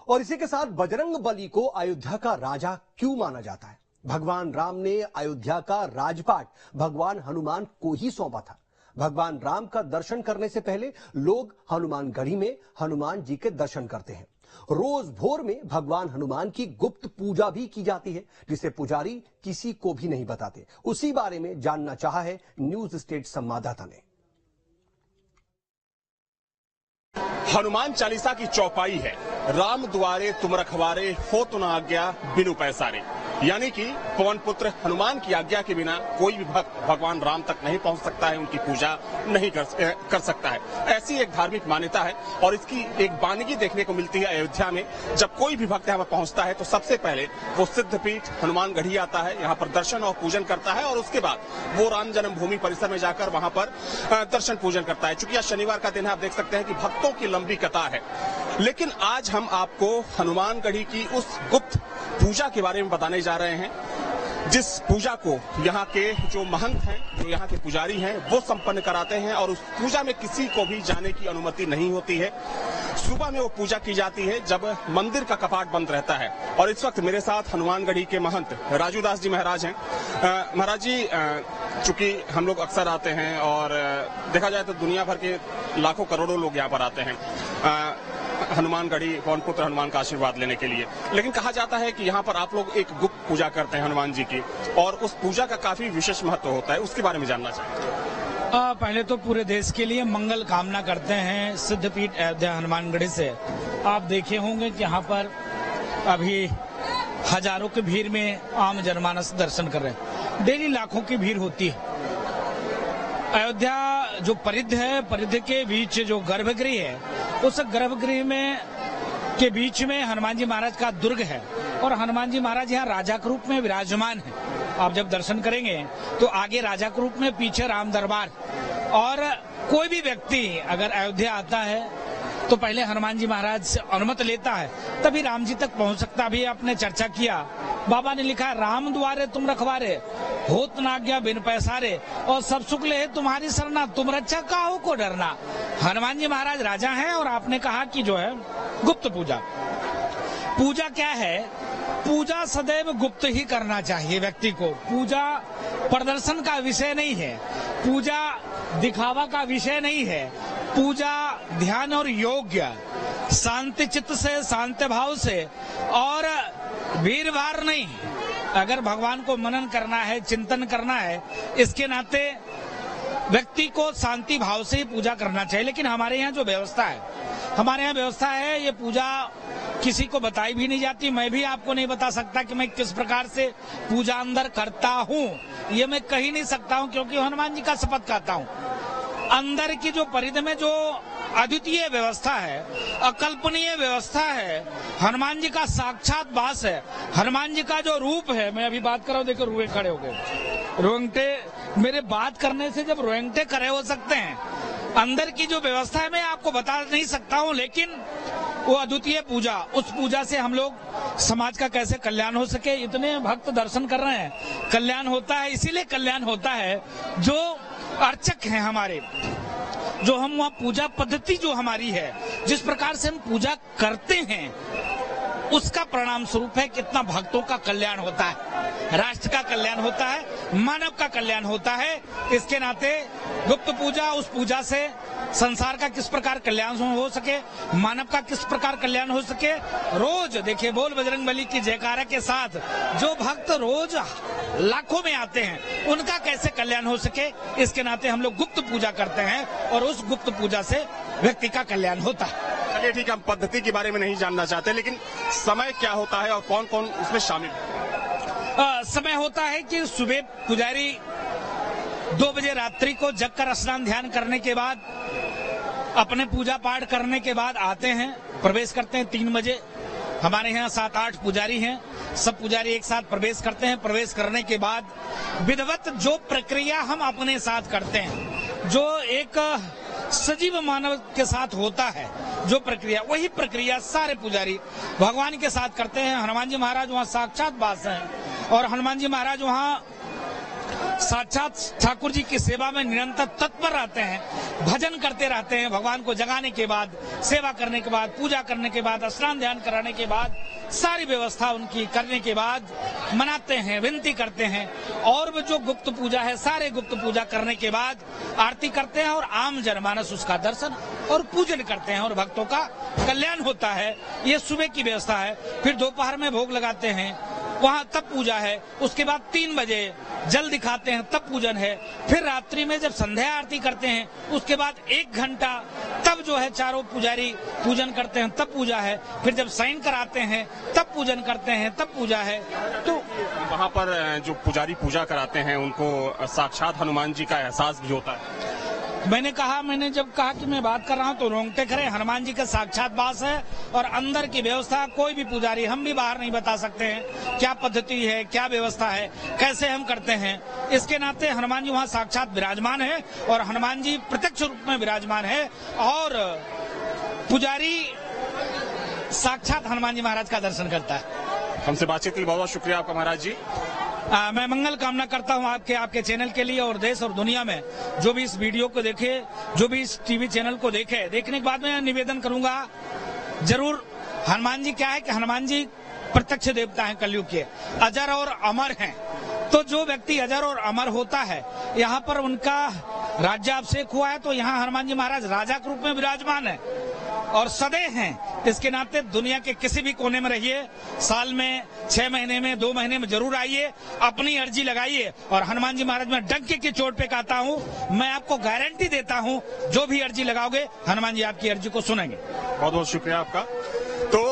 और इसी के साथ बजरंग बली को अयोध्या का राजा क्यों माना जाता है? भगवान राम ने अयोध्या का राजपाट भगवान हनुमान को ही सौंपा था। भगवान राम का दर्शन करने से पहले लोग हनुमानगढ़ी में हनुमान जी के दर्शन करते हैं। रोज भोर में भगवान हनुमान की गुप्त पूजा भी की जाती है, जिसे पुजारी किसी को भी नहीं बताते। उसी बारे में जानना चाहा है न्यूज स्टेट संवाददाता ने। हनुमान चालीसा की चौपाई है, राम द्वारे तुम रखवारे, हो तुम आज्ञा बिनु पैसारे। यानी कि पवन पुत्र हनुमान की आज्ञा के बिना कोई भी भक्त भगवान राम तक नहीं पहुंच सकता है, उनकी पूजा नहीं कर सकता है। ऐसी एक धार्मिक मान्यता है और इसकी एक वानगी देखने को मिलती है अयोध्या में। जब कोई भी भक्त यहाँ पर पहुंचता है तो सबसे पहले वो सिद्धपीठ हनुमानगढ़ी आता है, यहाँ पर दर्शन और पूजन करता है और उसके बाद वो राम जन्मभूमि परिसर में जाकर वहां पर दर्शन पूजन करता है। चूंकि आज शनिवार का दिन है, आप देख सकते हैं कि भक्तों की लंबी कतार है। लेकिन आज हम आपको हनुमानगढ़ी की उस गुप्त पूजा के बारे में बताने जा रहे हैं, जिस पूजा को यहाँ के जो महंत हैं, जो यहाँ के पुजारी हैं, वो संपन्न कराते हैं और उस पूजा में किसी को भी जाने की अनुमति नहीं होती है। सुबह में वो पूजा की जाती है जब मंदिर का कपाट बंद रहता है। और इस वक्त मेरे साथ हनुमानगढ़ी के महंत राजू दास जी महाराज हैं। महाराज जी, चूंकि हम लोग अक्सर आते हैं और देखा जाए तो दुनिया भर के लाखों करोड़ों लोग यहाँ पर आते हैं हनुमानगढ़ी पवन पुत्र हनुमान का आशीर्वाद लेने के लिए, लेकिन कहा जाता है कि यहाँ पर आप लोग एक गुप्त पूजा करते हैं हनुमान जी की, और उस पूजा का काफी विशेष महत्व होता है, उसके बारे में जानना चाहते पहले तो पूरे देश के लिए मंगल कामना करते हैं। सिद्धपीठ अयोध्या हनुमानगढ़ी से आप देखे होंगे कि यहाँ पर अभी हजारों की भीड़ में आम जनमानस दर्शन कर रहे हैं। डेली लाखों की भीड़ होती है। अयोध्या जो परिध है, परिध के बीच जो गर्भगृह है, उस गर्भगृह में के बीच में हनुमान जी महाराज का दुर्ग है और हनुमान जी महाराज यहाँ राजा के रूप में विराजमान है। आप जब दर्शन करेंगे तो आगे राजा के रूप में, पीछे राम दरबार। और कोई भी व्यक्ति अगर अयोध्या आता है तो पहले हनुमान जी महाराज से अनुमति लेता है, तभी राम जी तक पहुंच सकता। अभी आपने चर्चा किया, बाबा ने लिखा है, राम द्वारे तुम रखवारे, होत न आज्ञा बिन पैसारे, और सब सुख ले तुम्हारी सरना, तुम रक्षा काहू को डरना। हनुमान जी महाराज राजा हैं और आपने कहा कि जो है गुप्त पूजा। पूजा क्या है? पूजा सदैव गुप्त ही करना चाहिए व्यक्ति को। पूजा प्रदर्शन का विषय नहीं है, पूजा दिखावा का विषय नहीं है। पूजा ध्यान और योग्य, शांति चित्त से, शांति भाव से, और भीड़ भाड़ नहीं। अगर भगवान को मनन करना है, चिंतन करना है, इसके नाते व्यक्ति को शांति भाव से ही पूजा करना चाहिए। लेकिन हमारे यहाँ जो व्यवस्था है, ये पूजा किसी को बताई भी नहीं जाती। मैं भी आपको नहीं बता सकता कि मैं किस प्रकार से पूजा अंदर करता हूँ, ये मैं कह ही नहीं सकता हूँ, क्योंकि हनुमान जी का शपथ खाता हूँ। अंदर की जो परिधि में जो अद्वितीय व्यवस्था है, अकल्पनीय व्यवस्था है, हनुमान जी का साक्षात वास है, हनुमान जी का जो रूप है। मैं अभी बात कर रहा हूँ, देखो रुए खड़े हो गए, रोंगटे मेरे बात करने से जब रोंगटे खड़े हो सकते हैं। अंदर की जो व्यवस्था है मैं आपको बता नहीं सकता हूँ, लेकिन वो अद्वितीय पूजा, उस पूजा से हम लोग समाज का कैसे कल्याण हो सके। इतने भक्त दर्शन कर रहे हैं, कल्याण होता है। इसीलिए कल्याण होता है जो अर्चक हैं हमारे, जो हम वहाँ पूजा पद्धति जो हमारी है, जिस प्रकार से हम पूजा करते हैं, उसका परिणाम स्वरूप है कितना भक्तों का कल्याण होता है, राष्ट्र का कल्याण होता है, मानव का कल्याण होता है। इसके नाते गुप्त पूजा, उस पूजा से संसार का किस प्रकार कल्याण हो सके, मानव का किस प्रकार कल्याण हो सके। रोज देखिए, बोल बजरंग बली की जयकारा के साथ जो भक्त रोज लाखों में आते हैं, उनका कैसे कल्याण हो सके, इसके नाते हम लोग गुप्त पूजा करते हैं और उस गुप्त पूजा से व्यक्ति का कल्याण होता है। चलिए ठीक है, हम पद्धति के बारे में नहीं जानना चाहते, लेकिन समय क्या होता है और कौन कौन उसमें शामिल है? समय होता है कि सुबह पुजारी 2 बजे रात्रि को जग कर स्नान ध्यान करने के बाद, अपने पूजा पाठ करने के बाद आते हैं, प्रवेश करते हैं 3 बजे। हमारे यहाँ 7-8 पुजारी हैं, सब पुजारी एक साथ प्रवेश करते हैं। प्रवेश करने के बाद विधिवत जो प्रक्रिया हम अपने साथ करते हैं, जो एक सजीव मानव के साथ होता है, जो प्रक्रिया, वही प्रक्रिया सारे पुजारी भगवान के साथ करते हैं। हनुमान जी महाराज वहाँ साक्षात वास हैं और हनुमान जी महाराज वहाँ साक्षात ठाकुर जी की सेवा में निरंतर तत्पर रहते हैं, भजन करते रहते हैं। भगवान को जगाने के बाद, सेवा करने के बाद, पूजा करने के बाद, स्नान ध्यान कराने के बाद, सारी व्यवस्था उनकी करने के बाद मनाते हैं, विनती करते हैं। और वो जो गुप्त पूजा है, सारे गुप्त पूजा करने के बाद आरती करते हैं और आम जनमानस उसका दर्शन और पूजन करते हैं और भक्तों का कल्याण होता है। ये सुबह की व्यवस्था है। फिर दोपहर में भोग लगाते हैं, वहाँ तब पूजा है। उसके बाद 3 बजे जल दिखाते हैं, तब पूजन है। फिर रात्रि में जब संध्या आरती करते हैं, उसके बाद 1 घंटा तब जो है चारों पुजारी पूजन करते हैं, तब पूजा है। फिर जब शयन कराते हैं तब पूजन करते हैं, तब पूजा है। तो वहाँ पर जो पुजारी पूजा कराते हैं उनको साक्षात हनुमान जी का एहसास भी होता है। मैंने जब कहा कि मैं बात कर रहा हूं तो रोंगटे खड़े। हनुमान जी का साक्षात वास है और अंदर की व्यवस्था कोई भी पुजारी, हम भी बाहर नहीं बता सकते हैं क्या पद्धति है, क्या व्यवस्था है, कैसे हम करते हैं। इसके नाते हनुमान जी वहां साक्षात विराजमान है और हनुमान जी प्रत्यक्ष रूप में विराजमान है और पुजारी साक्षात हनुमान जी महाराज का दर्शन करता है। हमसे बातचीत के लिए बहुत बहुत शुक्रिया आपका महाराज जी। मैं मंगल कामना करता हूं आपके चैनल के लिए और देश और दुनिया में जो भी इस वीडियो को देखे, जो भी इस टीवी चैनल को देखे, देखने के बाद मैं निवेदन करूंगा जरूर। हनुमान जी क्या है कि हनुमान जी प्रत्यक्ष देवता हैं, कलयुग के, अजर और अमर हैं। तो जो व्यक्ति अजर और अमर होता है, यहाँ पर उनका राज्याभिषेक हुआ है तो यहाँ हनुमान जी महाराज राजा के रूप में विराजमान है और सदैव हैं। इसके नाते दुनिया के किसी भी कोने में रहिए, साल में 6 महीने में 2 महीने में जरूर आइए, अपनी अर्जी लगाइए और हनुमान जी महाराज में डंके की चोट पे कहता हूँ, मैं आपको गारंटी देता हूँ जो भी अर्जी लगाओगे हनुमान जी आपकी अर्जी को सुनेंगे। बहुत बहुत शुक्रिया आपका। तो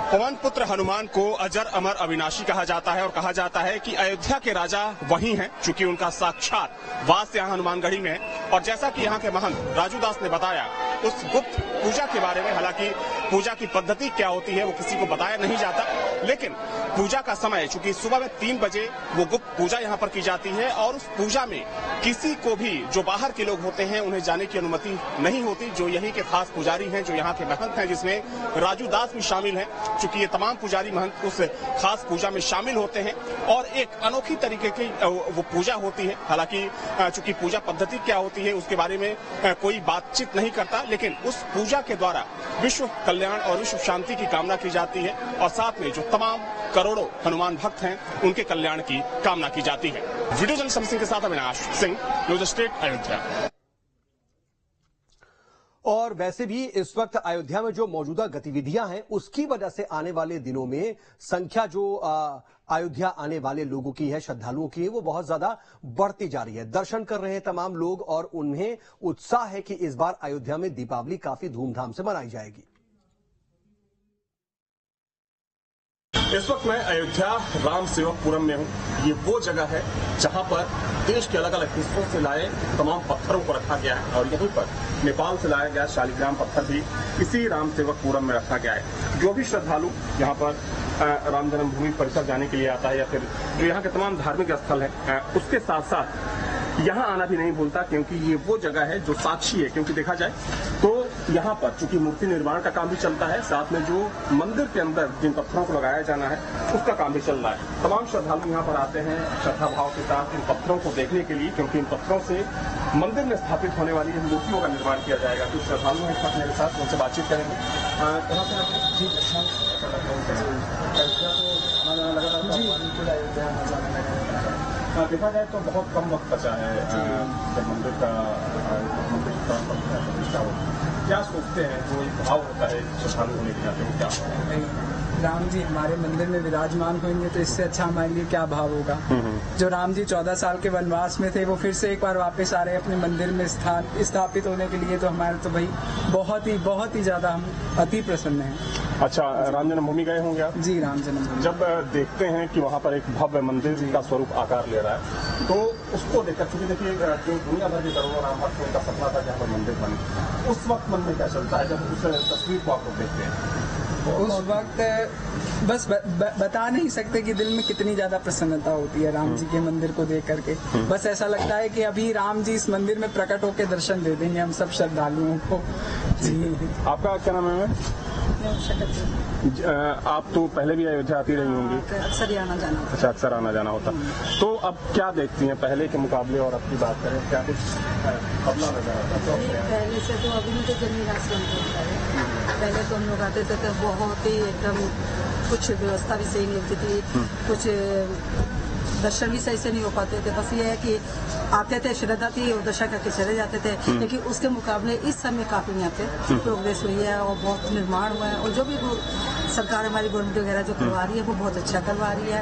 पवन पुत्र हनुमान को अजर अमर अविनाशी कहा जाता है और कहा जाता है कि अयोध्या के राजा वही हैं, चूंकि उनका साक्षात वास यहाँ हनुमानगढ़ी में है। और जैसा कि यहाँ के महंत राजू दास ने बताया उस गुप्त पूजा के बारे में, हालांकि पूजा की पद्धति क्या होती है वो किसी को बताया नहीं जाता, लेकिन पूजा का समय चूंकि सुबह में 3 बजे वो गुप्त पूजा यहाँ पर की जाती है और उस पूजा में किसी को भी, जो बाहर के लोग होते हैं, उन्हें जाने की अनुमति नहीं होती। जो यही के खास पुजारी हैं, जो यहाँ के महंत हैं, जिसमें राजू दास भी शामिल हैं, चूंकि ये तमाम पुजारी महंत उस खास पूजा में शामिल होते हैं और एक अनोखी तरीके की वो पूजा होती है। हालांकि चूंकि पूजा पद्धति क्या होती है उसके बारे में कोई बातचीत नहीं करता, लेकिन उस पूजा के द्वारा विश्व कल्याण और विश्व शांति की कामना की जाती है और साथ में जो तमाम करोड़ों हनुमान भक्त हैं उनके कल्याण की कामना की जाती है। वीडियो जर्नलिस्ट सिंह के साथ अविनाश सिंह, न्यूज स्टेट अयोध्या। और वैसे भी इस वक्त अयोध्या में जो मौजूदा गतिविधियां हैं उसकी वजह से आने वाले दिनों में संख्या जो अयोध्या आने वाले लोगों की है, श्रद्धालुओं की है, वो बहुत ज्यादा बढ़ती जा रही है। दर्शन कर रहे हैं तमाम लोग और उन्हें उत्साह है कि इस बार अयोध्या में दीपावली काफी धूमधाम से मनाई जाएगी। इस वक्त मैं अयोध्या राम सेवकपुरम में हूँ। ये वो जगह है जहाँ पर देश के अलग अलग हिस्सों से लाए तमाम पत्थरों को रखा गया है और यहीं पर नेपाल से लाया गया शालिग्राम पत्थर भी इसी राम सेवकपुरम में रखा गया है। जो भी श्रद्धालु यहाँ पर राम जन्मभूमि परिसर जाने के लिए आता है या फिर जो यहाँ के तमाम धार्मिक स्थल है, उसके साथ साथ यहाँ आना भी नहीं भूलता, क्योंकि ये वो जगह है जो साक्षी है। क्योंकि देखा जाए तो यहाँ पर चूंकि मूर्ति निर्माण का काम भी चलता है, साथ में जो मंदिर के अंदर जिन पत्थरों को लगाया जाना है उसका काम भी चल रहा है। तमाम श्रद्धालु यहाँ पर आते हैं श्रद्धा भाव के साथ इन पत्थरों को देखने के लिए, क्योंकि इन पत्थरों से मंदिर में स्थापित होने वाली इन मूर्तियों का निर्माण किया जाएगा। तो श्रद्धालु हैं इस वक्त मेरे साथ, उनसे बातचीत करेंगे। देखा जाए तो बहुत कम वक्त बचा है जब मंदिर का क्या सोचते हैं, जो एक भाव होता है श्रद्धालु होने के नाते, क्या राम जी हमारे मंदिर में विराजमान होंगे तो इससे अच्छा हमारे लिए क्या भाव होगा। जो राम जी 14 साल के वनवास में थे वो फिर से एक बार वापस आ रहे हैं अपने मंदिर में स्थापित होने के लिए, तो हमारे तो भाई बहुत ही ज्यादा हम अति प्रसन्न हैं। अच्छा, राम जन्मभूमि गए होंगे आप? जी, राम जन्मभूमि। जब देखते हैं कि वहाँ पर एक भव्य मंदिर का स्वरूप आकार ले रहा है तो उसको देखकर, क्योंकि देखिए दुनिया भर के करोड़ों राम भक्तों का सपना था जहाँ पर मंदिर बने, उस वक्त मन में क्या चलता है जब उस तस्वीर को आप लोग देखते हैं? उस वक्त बस बता नहीं सकते कि दिल में कितनी ज्यादा प्रसन्नता होती है राम जी के मंदिर को देख करके। बस ऐसा लगता है कि अभी राम जी इस मंदिर में प्रकट होकर दर्शन दे देंगे हम सब श्रद्धालुओं को। जी, आपका क्या नाम है? मैं उषा कत्ती। आप तो पहले भी अयोध्या आती रही होंगी। अक्सर ही आना जाना होता। अच्छा, अक्सर आना जाना होता। तो अब क्या देखती हैं पहले के मुकाबले और अब की बात करें, क्या कुछ बदलाव नजर आता है? पहले से तो अभी तो जमीन आसमान का होता है। पहले तो हम लोग आते थे तो बहुत ही एकदम कुछ व्यवस्था भी सही नहीं होती थी, कुछ दर्शन भी सही से नहीं हो पाते थे। बस ये है कि आते थे, श्रद्धा थी और दर्शन करके चले जाते थे। लेकिन उसके मुकाबले इस समय काफी यहाँ पे प्रोग्रेस हुई है और बहुत निर्माण हुआ है। और जो भी सरकार हमारी गवर्नमेंट वगैरह जो करवा रही है वो बहुत अच्छा करवा रही है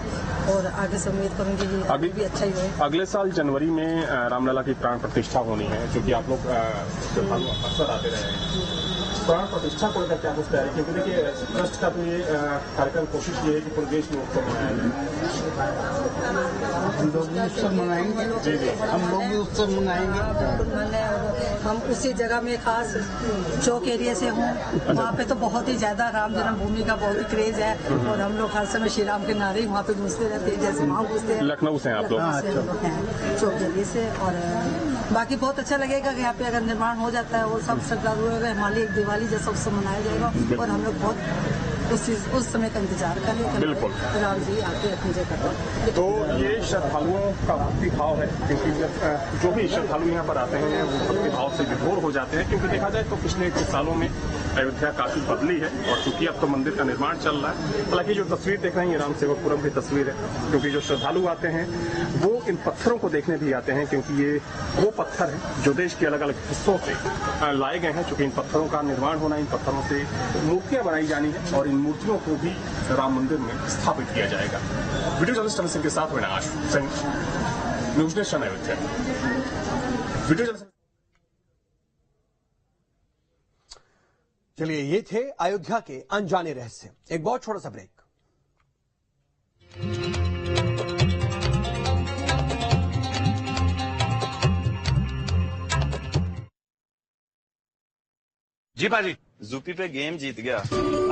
और आगे से उम्मीद करूंगी कि आगे भी अच्छा ही हो। अगले साल जनवरी में रामलला की प्राण प्रतिष्ठा होनी है, क्योंकि आप लोग अक्सर आते रहे हैं। प्राण प्रतिष्ठा को लेकर क्या कुछ तैयारी, क्योंकि देखिए ट्रस्ट का तो ये कार्यक्रम कोशिश ये है कि पूरे देश में उत्सव मनाया जाए। हम लोग भी उत्सव मनाएंगे, हम लोग भी उत्सव मनाएंगे। हम उसी जगह में खास चौक एरिया से हूँ, वहाँ पे तो बहुत ही ज्यादा राम जन्मभूमि का बहुत ही क्रेज है और हम लोग हर समय श्री राम के नारे ही वहाँ पे गूंजते रहते हैं, जैसे वहाँ गूंजते हैं। लखनऊ से हैं आप लोग? हैं चौक एरिया से। और बाकी बहुत अच्छा लगेगा कि यहाँ पे अगर निर्माण हो जाता है वो सब श्रद्धालु हमारी एक दिवाली जैसा उत्सव मनाया जाएगा और हम लोग बहुत उस समय का इंतजार करें। बिल्कुल, राम जी आके अपनी जगह पर। तो ये श्रद्धालुओं का भक्ति भाव है, क्योंकि जब जो भी श्रद्धालु यहाँ पर आते हैं वो भक्ति भाव से विभोर हो जाते हैं। क्योंकि देखा जाए तो पिछले कुछ सालों में अयोध्या काफी बदली है और चूंकि अब तो मंदिर का निर्माण चल रहा है। हालांकि जो तस्वीर देख रहे हैं ये राम सेवकपुरम की तस्वीर है, क्योंकि जो श्रद्धालु आते हैं वो इन पत्थरों को देखने भी आते हैं, क्योंकि ये वो पत्थर है जो देश के अलग अलग हिस्सों से लाए गए हैं। चूंकि इन पत्थरों का निर्माण होना, इन पत्थरों से मूर्तियां बनाई जानी है और इन मूर्तियों को भी राम मंदिर में स्थापित किया जाएगा। वीडियो जर्नलिस्ट अमित सिंह के साथ विनाश Singh, news nation Ayodhya. Video journalist. चलिए, ये थे अयोध्या के अनजाने रहस्य। एक बहुत छोटा सा ब्रेक। जी पाजी, यूपी पे गेम जीत गया।